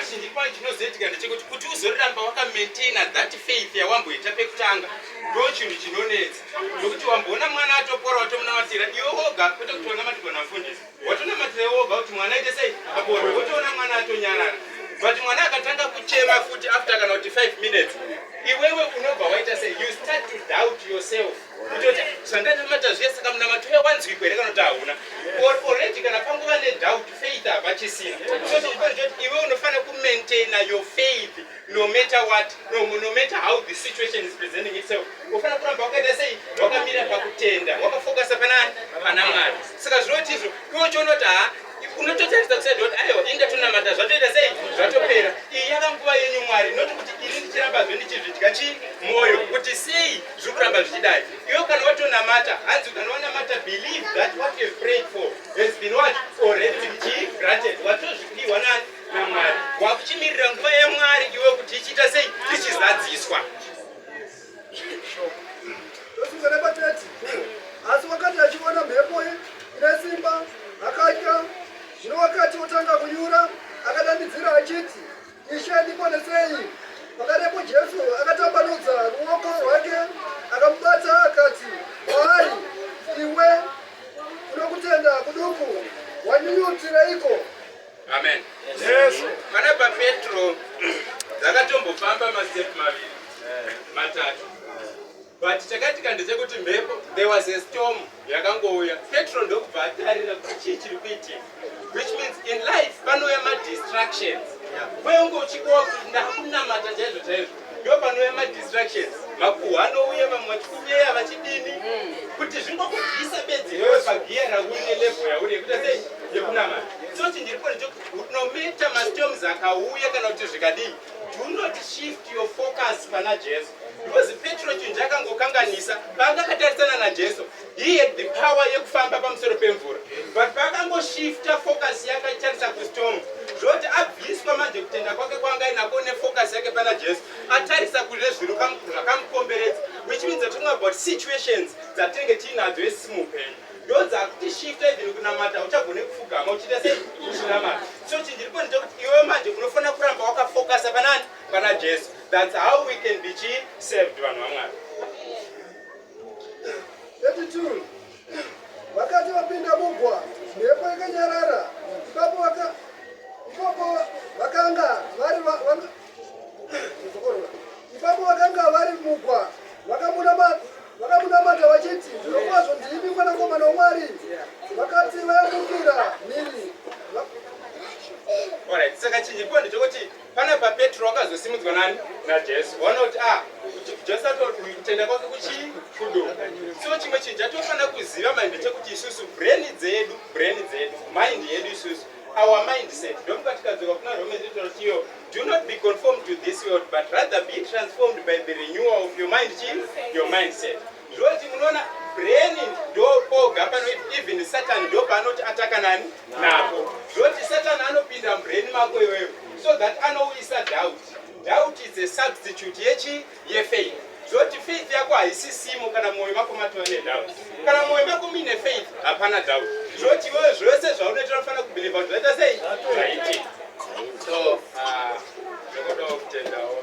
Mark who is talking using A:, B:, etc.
A: kazhinji kwacho chinozoitika ndechekuti kuti uzoramba wakamaintaina that faith yawamboita pekutanga ndo chinhu chinonetsa nokuti wamboona mwana atopora watomunamatira iwe woga kwete kuti wanamatirwa namufundisi watonamatira woga kuti mwana aite sei apora wotoona mwana atonyarara but mwana akatanga kuchema futi after kana kuti 5 minutes iwewe unobva waita sei you start to doubt yourself kutoti zvandanamata zviya saka munamato uya wanzwikwa here kana kuti hauna already kana panguva nedoubt faith hapachisina so chinofanira iwe unofanira kumaintaina your faith no matter what no matter how the situation is presenting itself unofanira kuramba wakaita sei wakamira pakutenda wakafokasa pana Mwari saka zvinoti izvo iwe chionoti unototarisa kusai kuti aiwa ingatonamata zvatoita sei zvatopera iyi yava nguva yenyu Mwari noti kuti ini ndichiramba ndichizvidya chii mwoyo kuti sei zviri kuramba zvichidai iwe kana watonamata hanzi kana wanamata believe that what you have prayed for has been what already been granted watozvipiwa naMwari wakuchimirira nguva yaMwari iwe kuti ichiita sei ichizadziswa
B: asi wakati achiona mhepo ine simba akatya zvino wakati otanga kunyura akadanidzira achiti Ishe ndiponesei pakarepo Jesu akatambanudza ruoko rwake akamubata akati hai iwe unokutenda kuduku wanyunyutireiko
A: amen Yesu pana paPetro dzakatombofamba mastep maviri matatu but chakatika ndechekuti mhepo there was a storm yakangouya Petro ndokubva atarira kuti chii chiri kuitika which means in life panouya madistractions weunge uchikowa kuti ndakunamata chaizvo chaizvo ndo panouya madistractions makuhwa anouya vamwe vachikuyeya vachidini kuti zvingokubvisa bedzi rewe pagiya raune level yauri yekuita sei yekunamata so chindiripo ndechekuti nometa mastorms akauya kana kuti zvikadii do not shift your focus pana Jesu because Petro chinhu chakangokanganisa paangakatarisana naJesu he had the power yekufamba pamusoro pemvura but pakangoshifta focus yake achitarisa kustorm zvoti abviswa manje kutenda kwake kwangainako nefocus yake pana Jesu atarisa kune zvinhu zvakamukomberedza which means talking about situations dzatinenge tiinadzo esi muupenyu ndo dzakutishifta even kunamata uchagone kufugama uchiita sei uchinamata so chindiripo ndechekuti iwe manje unofanira kuramba wakafokasa pana Jesu that's how we can be saved vanhu vaMwari
B: 32 wakati wapinda mugwa mhepo ikanyarara ipapo vakanga vari mugwa vakamunamata vachiti zvirokwazvo ndimi mwanakomana waMwari vakati vayamukira mhiri
A: alright saka chinjipo ndechekuti pana paPetro wakazosimudzwa naJesu waona kuti Jesu atotenda kwake kuchifudo so chimwe chinhu chatofanira kuziva manje ndechekuti isusu brain dzedu mind yedu isusu our mindset ndombi katikadzoka kuna Romans itotiyo do not be conformed to this world but rather be transformed by the renewal of your mind your mindset zvoti munoona brain ndopoga panoiti even Satan ndo paanoti ataka napo zvoti Satan anopinda brain mako iwewe so that anouyisa doubt is a substitute yefaith zvoti faith yako haisi simo kana mwoyo mako matova nedoubt kana mwoyo mako muine faith hapana doubt zvoti iwewe zvose zvaunoita unofanira kubhiliva kuti zvaita sei zvaitika so ndokodawo kutendawo